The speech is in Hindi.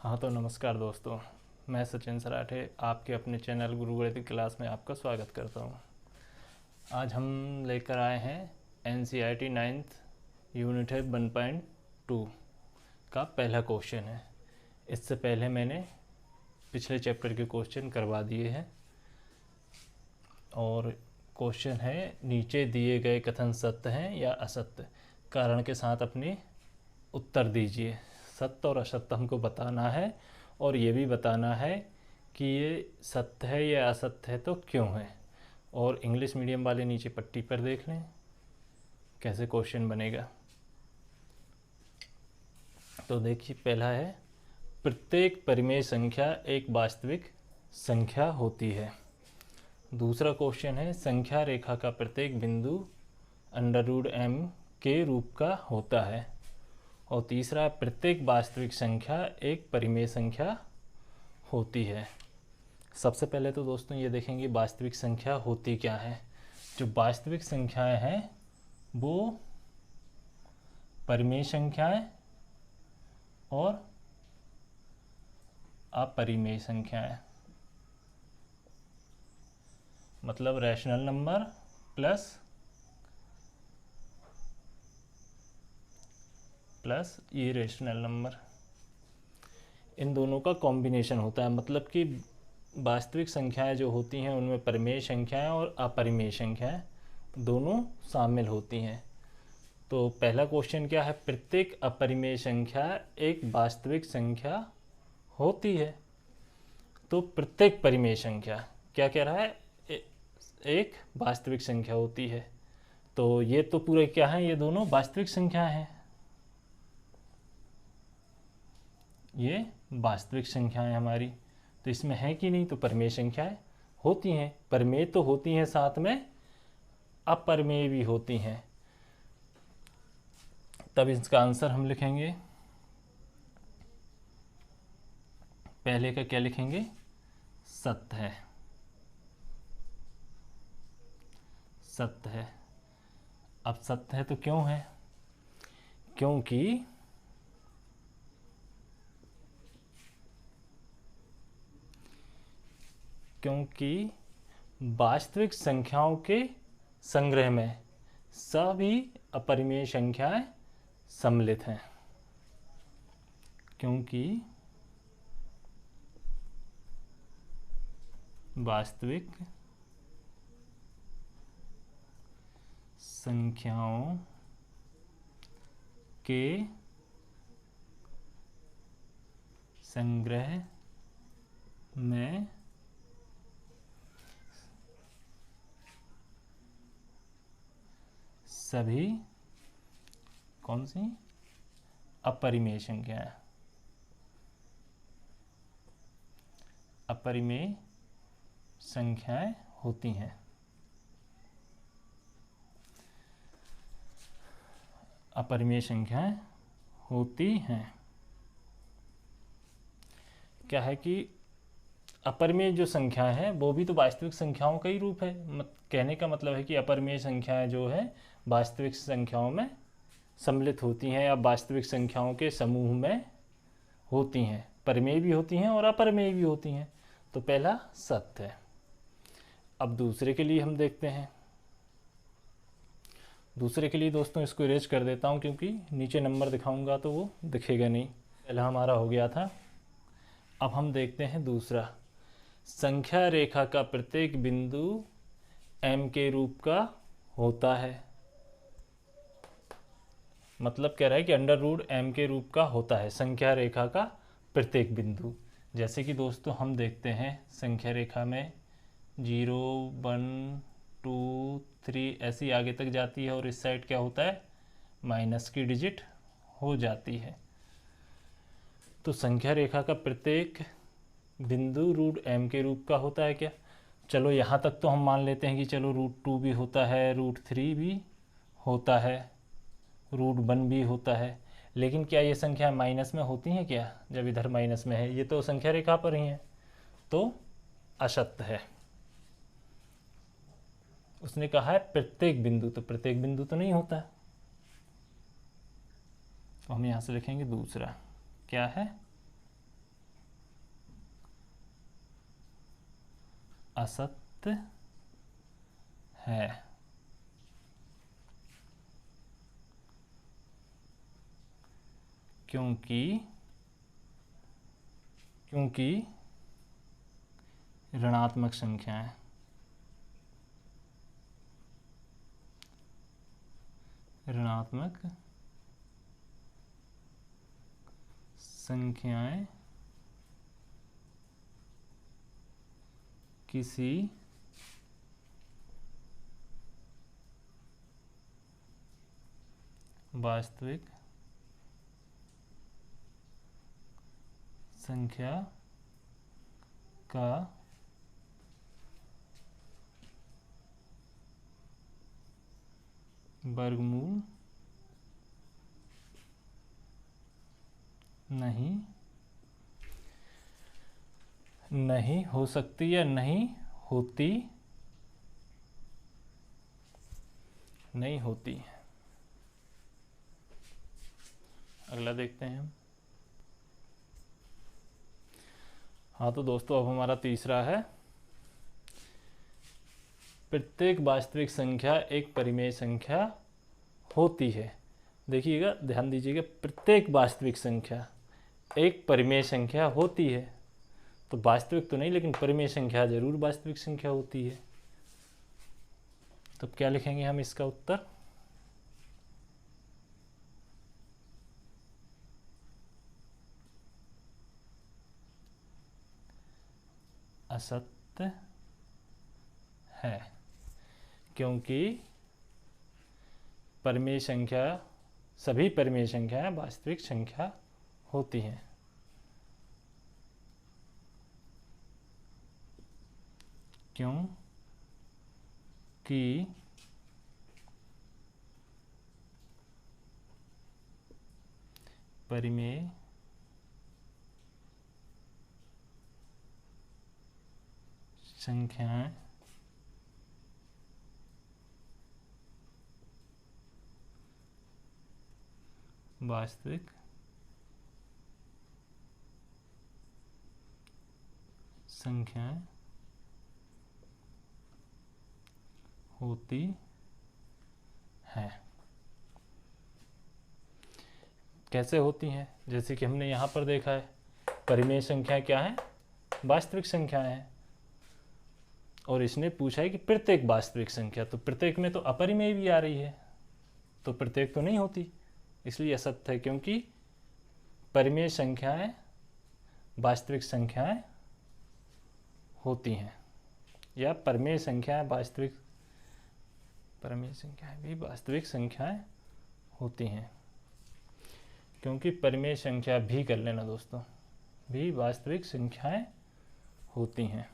हाँ तो नमस्कार दोस्तों, मैं सचिन सराठे आपके अपने चैनल गुरु गणित क्लास में आपका स्वागत करता हूँ। आज हम लेकर आए हैं NCERT 9th यूनिट है 1.2 का पहला क्वेश्चन है। इससे पहले मैंने पिछले चैप्टर के क्वेश्चन करवा दिए हैं और क्वेश्चन है नीचे दिए गए कथन सत्य हैं या असत्य, कारण के साथ अपने उत्तर दीजिए। सत्य और असत्य हमको बताना है और ये भी बताना है कि ये सत्य है या असत्य है तो क्यों है। और इंग्लिश मीडियम वाले नीचे पट्टी पर देख लें कैसे क्वेश्चन बनेगा। तो देखिए, पहला है प्रत्येक परिमेय संख्या एक वास्तविक संख्या होती है। दूसरा क्वेश्चन है संख्या रेखा का प्रत्येक बिंदु √m के रूप का होता है। और तीसरा, प्रत्येक वास्तविक संख्या एक परिमेय संख्या होती है। सबसे पहले तो दोस्तों ये देखेंगे वास्तविक संख्या होती क्या है। जो वास्तविक संख्याएं हैं वो परिमेय संख्याएं और अपरिमेय संख्याएं, मतलब rational number plus irrational number, इन दोनों का कॉम्बिनेशन होता है। मतलब कि वास्तविक संख्याएं जो होती हैं उनमें परिमेय संख्याएं और अपरिमेय संख्याएं दोनों शामिल होती हैं। तो पहला क्वेश्चन क्या है, प्रत्येक अपरिमेय संख्या एक वास्तविक संख्या होती है। तो प्रत्येक परिमेय संख्या क्या कह रहा है, एक वास्तविक संख्या होती है। तो ये तो पूरे क्या है, ये दोनों वास्तविक संख्या हैं, ये वास्तविक संख्याएं हमारी। तो इसमें है कि नहीं, तो परिमेय संख्याएं होती हैं। परिमेय तो होती हैं, साथ में अपरिमेय भी होती हैं। तब इसका आंसर हम लिखेंगे, पहले का क्या लिखेंगे, सत्य है। सत्य है। अब सत्य है तो क्यों है, क्योंकि वास्तविक संख्याओं के संग्रह में सभी अपरिमेय संख्याएं सम्मिलित हैं। क्योंकि वास्तविक संख्याओं के संग्रह में सभी कौन सी अपरिमेय संख्याएं, अपरिमेय संख्याएं होती हैं। अपरिमेय संख्याएं होती हैं। क्या है कि अपरिमेय जो संख्या है वो भी तो वास्तविक संख्याओं का ही रूप है। कहने का मतलब है कि अपरिमेय संख्याएं जो है वास्तविक संख्याओं में सम्मिलित होती हैं या वास्तविक संख्याओं के समूह में होती हैं। परिमेय भी होती हैं और अपरिमेय भी होती हैं। तो पहला सत्य है। अब दूसरे के लिए हम देखते हैं। दूसरे के लिए दोस्तों इसको इरेज कर देता हूं, क्योंकि नीचे नंबर दिखाऊंगा तो वो दिखेगा नहीं। पहला हमारा हो गया था। अब हम देखते हैं दूसरा, संख्या रेखा का प्रत्येक बिंदु m के रूप का होता है। मतलब कह रहा है कि √m के रूप का होता है संख्या रेखा का प्रत्येक बिंदु। जैसे कि दोस्तों हम देखते हैं संख्या रेखा में 0, 1, 2, 3 ऐसी आगे तक जाती है और इस साइड क्या होता है, माइनस की डिजिट हो जाती है। तो संख्या रेखा का प्रत्येक बिंदु √m के रूप का होता है क्या। चलो यहाँ तक तो हम मान लेते हैं कि चलो √2 भी होता है, √3 भी होता है, √1 भी होता है। लेकिन क्या ये संख्या माइनस में होती हैं क्या, जब इधर माइनस में है, ये तो संख्या रेखा पर ही है, तो असत्य है। उसने कहा है प्रत्येक बिंदु, तो प्रत्येक बिंदु तो नहीं होता है। तो हम यहाँ से लिखेंगे दूसरा, क्या है, असत्य है। क्योंकि ऋणात्मक संख्याएं किसी वास्तविक संख्या का वर्गमूल नहीं हो सकती या नहीं होती। अगला देखते हैं हम। हाँ तो दोस्तों अब हमारा तीसरा है, प्रत्येक वास्तविक संख्या एक परिमेय संख्या होती है। देखिएगा, ध्यान दीजिएगा, प्रत्येक वास्तविक संख्या एक परिमेय संख्या होती है। तो वास्तविक तो नहीं, लेकिन परिमेय संख्या जरूर वास्तविक संख्या होती है। तो क्या लिखेंगे हम इसका उत्तर? असत्य है, क्योंकि परिमेय संख्या, सभी परिमेय संख्याएं वास्तविक संख्या होती हैं। क्योंकि परिमेय संख्याएं वास्तविक संख्याएं होती हैं। कैसे होती हैं? जैसे कि हमने यहाँ पर देखा है, परिमेय संख्या क्या है? वास्तविक संख्याएं हैं। और इसने पूछा है कि प्रत्येक वास्तविक संख्या, तो प्रत्येक में तो अपरिमेय भी आ रही है, तो प्रत्येक तो नहीं होती, इसलिए असत्य है। क्योंकि परिमेय संख्याएं वास्तविक संख्याएं होती हैं, या परिमेय संख्याएं भी वास्तविक संख्याएं होती हैं। क्योंकि परिमेय संख्या भी कर लेना दोस्तों, भी वास्तविक संख्याएं होती हैं।